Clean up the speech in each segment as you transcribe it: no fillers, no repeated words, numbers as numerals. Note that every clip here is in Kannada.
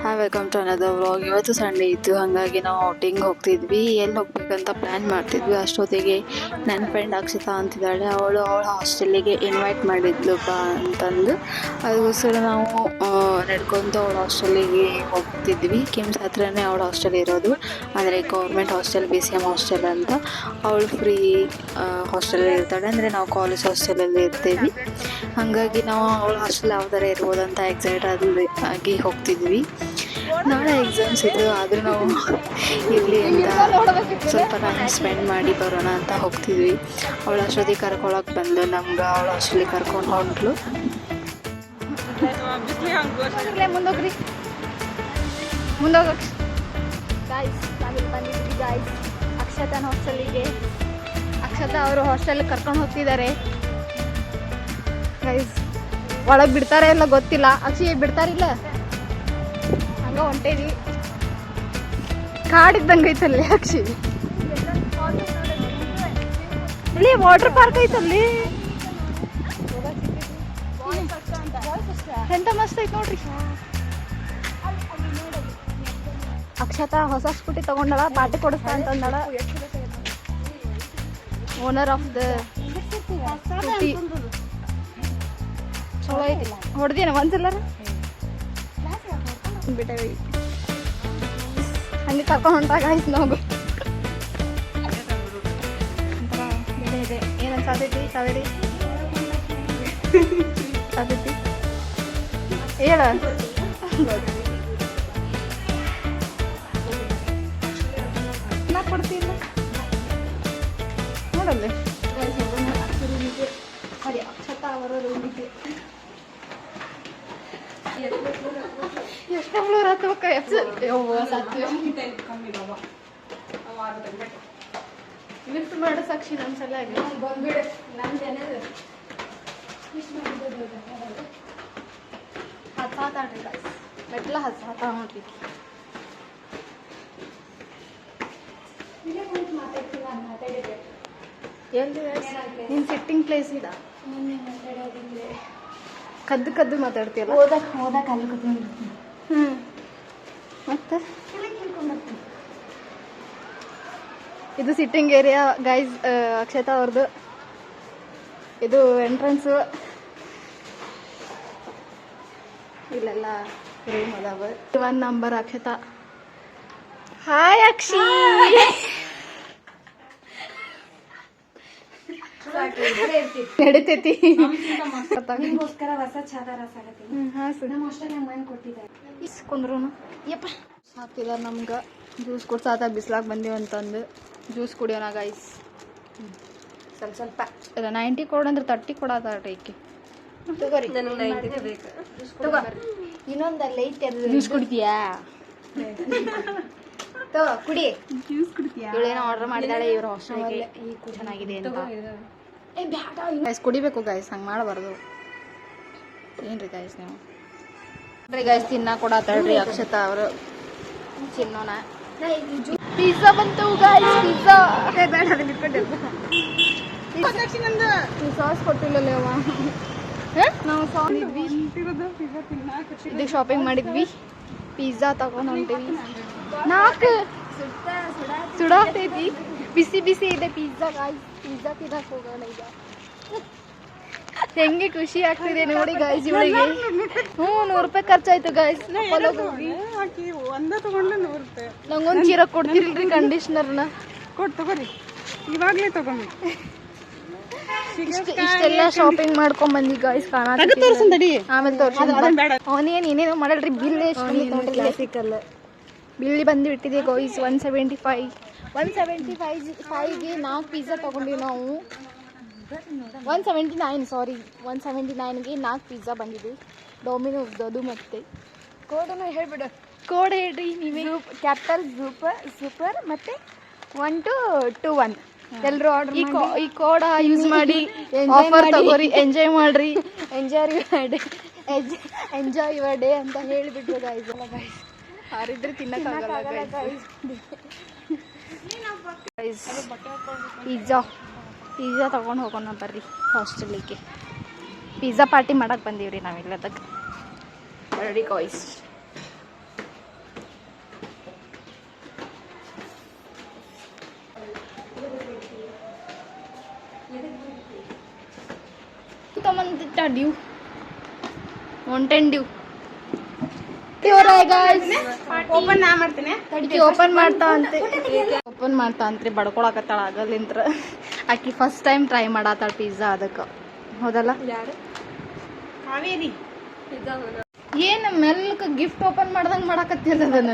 Hi, welcome to another vlog. ಇವತ್ತು ಸಂಡೇ ಇತ್ತು, ಹಾಗಾಗಿ ನಾವು ಔಟಿಂಗ್ ಹೋಗ್ತಿದ್ವಿ. ಎಲ್ಲಿ ಹೋಗ್ಬೇಕಂತ ಪ್ಲ್ಯಾನ್ ಮಾಡ್ತಿದ್ವಿ. ಅಷ್ಟೊತ್ತಿಗೆ ನನ್ನ ಫ್ರೆಂಡ್ ಅಕ್ಷತಾ ಅಂತಿದ್ದಾಳೆ, ಅವಳ ಹಾಸ್ಟೆಲಿಗೆ ಇನ್ವೈಟ್ ಮಾಡಿದ್ಲು ಬಾ ಅಂತಂದು. ಅದಕ್ಕೋಸ್ಕರ ನಾವು ನಡ್ಕೊತ ಅವಳ ಹಾಸ್ಟೆಲಿಗೆ ಹೋಗ್ತಿದ್ವಿ. ಕಿಮ್ಸ್ ಹತ್ರನೇ ಅವಳ ಹಾಸ್ಟೆಲ್ ಇರೋದು, ಅಂದರೆ ಗೌರ್ಮೆಂಟ್ ಹಾಸ್ಟೆಲ್, BCM ಹಾಸ್ಟೆಲ್ ಅಂತ. ಅವಳು ಫ್ರೀ ಹಾಸ್ಟೆಲಲ್ಲಿ ಇರ್ತಾಳೆ, ಅಂದರೆ ನಾವು ಕಾಲೇಜ್ ಹಾಸ್ಟೆಲಲ್ಲಿ ಇರ್ತೀವಿ. ಹಾಗಾಗಿ ನಾವು ಅವಳ ಹಾಸ್ಟೆಲ್ ಯಾವ ಥರ ಇರ್ಬೋದಂತ ಎಕ್ಸೈಟ್ ಆಗಿ ಹೋಗ್ತಿದ್ವಿ. ನಾಳೆ ಎಕ್ಸಾಮ್ಸ್ ಇದ್ದು, ಆದರೂ ನಾವು ಇರಲಿ ಅಂತ ಸ್ವಲ್ಪ ಟೈಮ್ ಸ್ಪೆಂಡ್ ಮಾಡಿ ಬರೋಣ ಅಂತ ಹೋಗ್ತಿದ್ವಿ. ಅವಳ ಅಷ್ಟೊತ್ತಿಗೆ ಕರ್ಕೊಳಕ್ಕೆ ಬಂದು ನಮ್ಗೆ ಅವಳ ಹಾಸ್ಟೆಲಿಗೆ ಕರ್ಕೊಂಡು ಹೊಂಟ್ಲು. ಮುಂದೋಗಿ ಗಾಯ್ಸ್, ನಾವಿಲ್ಲಿ ಬಂದಿದ್ವಿ ಗಾಯ್ಸ್ ಅಕ್ಷತಾನ ಹಾಸ್ಟೆಲಿಗೆ. ಅಕ್ಷತಾ ಅವರು ಹಾಸ್ಟೆಲ್ಗೆ ಕರ್ಕೊಂಡು ಹೋಗ್ತಿದ್ದಾರೆ ಗೈಸ್. ಒಳಗೆ ಬಿಡ್ತಾರೆ ಎಲ್ಲ ಗೊತ್ತಿಲ್ಲ, ಅಕ್ಷಿ ಬಿಡ್ತಾರಿಲ್ಲ, ಹಂಗ ಹೊಂಟೇವಿ. ಕಾಡಿದ್ದಂಗೆ ಐತಲ್ಲಿ ಅಕ್ಷಿ. ಇಲ್ಲಿ ವಾಟರ್ ಪಾರ್ಕ್ ಐತಲ್ಲಿ, ಎಂತ ಮಸ್ತ್ ಐತೆ ನೋಡ್ರಿ. ಅಕ್ಷತಾ ಹೊಸ ಸ್ಕೂಟಿ ತಗೊಂಡಳ, ಪಾರ್ಟಿ ಕೊಡಿಸ್ತಾ ಅಂತಂದಳ. Owner of the scooty. ಚಲೋ ಐತಿ, ಹೊಡೆದೇನ ಒಂದ್ಸಲ ಬಿಟ್ಟೇವಿ. ಹಂಗೆ ಕರ್ಕೊಂಡು ಹೊಂಟಾಗ ಆಯ್ತು ನಾವು. ಇದೆ ಏನಂತ ಸಾಧ್ಯತೆ ಕಾವೇರಿ ಸಾಧ್ಯತೆ ಹೇಳ. ನಾ ಕೊಡ್ತಿಲ್ಲ ನೋಡಲ್ಲ. ಸರಿ, ಅಕ್ಷತಾ ಅವರ ರೂಮಿಗೆ ಎಷ್ಟು ಫ್ಲೋರ್ ಹತ್ತಬೇಕ? ಲಿಫ್ಟ್ ಮಾಡೋ ಸಾಕ್ಷಿ ನನ್ನ ಸಲ ಹತ್ತಾಡ್ರಿ ಮೆಟ್ಲ ಹತ್ತ ನೋಡ್ರಿ. ಎಲ್ಲಿ ನಿನ್ ಸಿಟ್ಟಿಂಗ್ ಪ್ಲೇಸ್ ಇದ? ಕದ್ದು ಕದ್ದು ಮಾತಾಡ್ತೀಯಲ್ಲ. ಹೋದಾಗ ಅಲ್ಲಿ ಕೂತ್ಕೊಂಡಿರ್ತೀನಿ. ಮತ್ತೆ ಇದು ಸಿಟ್ಟಿಂಗ್ ಏರಿಯಾ ಗೈಸ್, ಅಕ್ಷತಾ ಅವ್ರದ್ದು. ಇದು ಎಂಟ್ರೆನ್ಸು. ಇಲ್ಲೆಲ್ಲ ರೂಮ್ ಅದಾವ. 1 ನಂಬರ್ ಅಕ್ಷತಾ. ಹಾಯ್ ಅಕ್ಷಿ. ನಡಿತೈತಿ. ಸಾಕಿಲ್ಲ ನಮ್ಗೆ ಜ್ಯೂಸ್ ಕೊಡ್ಸಾತ. ಬಿಸ್ಲಾಗ ಬಂದೀವಿ ಅಂತಂದು ಜ್ಯೂಸ್ ಕುಡಿಯೋಣ ಗೈಸ್. ಸ್ವಲ್ಪ ಸ್ವಲ್ಪ ಇಲ್ಲ 90 ಕೊಡಂದ್ರೆ 30 ಕೊಡತಾಳ್ರಿ ಈಕೆ. ಇನ್ನೊಂದಲ್ಲ ಐತೆ, ಜ್ಯೂಸ್ ಕುಡಿತೀಯಾ? ಕುಡಿ, ಜ್ಯೂಸ್ ಕುಡಿತೀಯಾ? ಇವಳೇನೋ ಆರ್ಡರ್ ಮಾಡಿದಾಳೆ ಇವ್ರ ಹಾಸ್ಟೆಲ್ಗೆ, ಚೆನ್ನಾಗಿದೆ ಅಂತ. ಗೈಸ್ ಕುಡಿಬೇಕು ಗೈಸ್, ಹಂಗೆ ಮಾಡಬಾರ್ದು. ಏನ್ರಿ ಗೈಸ್ ನೀವು ಗೈಸ್ ತಿನ್ನ ಕೊಡತ್ತಾಳ್ರಿ ಅಕ್ಷತಾ ಅವರು. ತಿನ್ನೋಣ. ಪಿಜ್ಜಾ ಬಂತು ಗೈಸ್, ಪಿಜ್ಜಾ. ಸಾಸ್ ಕೊಟ್ಟಿಲ್ಲ ಅವ. ನಾವು ಇದಕ್ಕೆ ಶಾಪಿಂಗ್ ಮಾಡಿದ್ವಿ, ಪಿಜ್ಜಾ ತಗೊಂಡು ಹೊಂಟೀವಿ. 4 ಸುಡಾತೈತಿ, ಬಿಸಿ ಬಿಸಿ ಇದೆ ಪಿಜ್ಜಾ ಗಾಯ್ಸ್. ಪಿಜ್ಜಾ ತಿನ್ನಕ್ ಹೋಗೋಣ ಈಗ. ಹೆಂಗೆ ಖುಷಿ ಆಗ್ತಿದೆ ನೋಡಿ ಗಾಯ್ಸ್ ಇವಳಿಗೆ. 100 ರೂಪಾಯಿ ಖರ್ಚಾಯ್ತು ಗಾಯ್ಸ್. ಒಂದ ತಗೊಂಡ್ರೆ 100 ರೂಪಾಯಿ. ನಂಗೊಂದು ಚೀರ ಕೊಡ್ತಿರ್ಲ್ರಿ ಕಂಡೀಷನರ್ನ? ತಗೋರಿ, ಇವಾಗ್ಲೇ ತಗೊಂಡು. ಇಷ್ಟೆಲ್ಲ ಶಾಪಿಂಗ್ ಮಾಡ್ಕೊಂಡ್ ಬಂದಿ ಗಾಯ್ಸ್. ಆಮೇಲೆ ಅವನೇನ್ ಏನೇನೋ ಮಾಡಲ್ರಿ. ಬಿಲ್ ಎಷ್ಟು ಬಿಲ್ಲಿ ಬಂದು ಬಿಟ್ಟಿದೆ ಗಾಯ್ಸ್. 175ಗೆ 4 ಪಿಜ್ಜಾ ತಗೊಂಡಿವಿ ನಾವು. 179 ಸಾರಿ, 179ಗೆ 4 ಪಿಜ್ಜಾ ಬಂದಿದೆ ಡೊಮಿನೋಸ್ ಅದು. ಮತ್ತೆ ಕೋಡನ್ನು ಹೇಳ್ಬಿಡು. ಕೋಡ್ ಹೇಳ್ರಿ ನೀವೇ. ಕ್ಯಾಪಿಟಲ್ ಸೂಪರ್ ಮತ್ತೆ 1 to 21 ಎಲ್ಲರೂ ಆರ್ಡರ್ ಈ ಕೋಡ ಯೂಸ್ ಮಾಡಿ ಆಫರ್ ತಗೋರಿ, ಎಂಜಾಯ್ ಮಾಡ್ರಿ. ಎಂಜಾಯ್ ಯುವರ್ ಡೇ ಅಂತ ಹೇಳಿಬಿಟ್ರು ಗಾಯ್ಸ್. ಎಲ್ಲ ಗಾಯ್ಸ್ ಹಾರಿದ್ರೆ ತಿನ್ನಕ್ಕಾಗಲ್ಲ ಗೈಸ್. ಪಿಜ್ಜಾ ತಗೊಂಡು ಹೋಗೋಣ ಬರ್ರಿ ಹಾಸ್ಟೆಲಿಗೆ. ಪಿಜ್ಜಾ ಪಾರ್ಟಿ ಮಾಡಕ್ಕೆ ಬಂದೀವ್ರಿ ನಾವಿಲ್ಲದಕ್ಕೆ. Ready guys. Dew mountain dew open ನಾ ಮಾಡ್ತೀನಿ. ಓಪನ್ ಮಾಡ್ತಾ ಅಂತ್ರಿ ಬಡ್ಕೊಳಕತ್ತಾಳ ಆಗಲಿಂತ್ರ. ಆಕಿ ಫಸ್ಟ್ ಟೈಮ್ ಟ್ರೈ ಮಾಡತ್ತಾಳ ಪಿಜ್ಜಾ, ಅದಕ್ಕೆ ಹೌದಲ್ಲ? ಕಾವೇರಿ ಏನ್ ಮೆಲ್ಕ ಗಿಫ್ಟ್ ಓಪನ್ ಮಾಡ್ದಂಗ್ ಮಾಡಕತ್ತಿಲ್ಲ ಅದನ್ನ.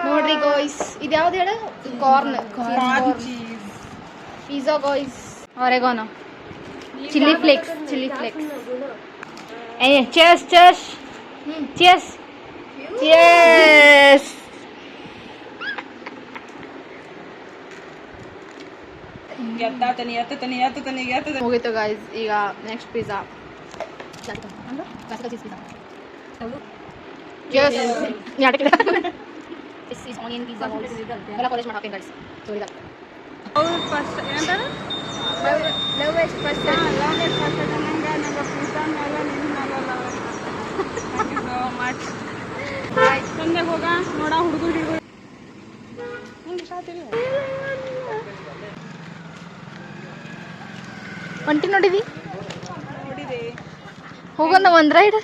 ನೋಡ್ರಿ ಗಾಯ್ಸ್, ಇದ್ಯಾವ್ದು ಹೇಳ? Corn pizza guys. Oregano, chilli flakes. ಏ cheers. ಮುಗೀತು ಗಾಯ್ಸ್. ಈಗ ನೆಕ್ಸ್ಟ್ ಪಿಜ್ಜಾ. ಫಸ್ಟ್ ಏನಂತಾರ ಸಂಜೆಗೆ ಹೋಗ ನೋಡ ಹುಡುಗರು ಒಂಟಿ ನೋಡಿದಿ? ನೋಡಿದೆ. ಹೋಗೋಣ ಒಂದ್ ರೈಡ್.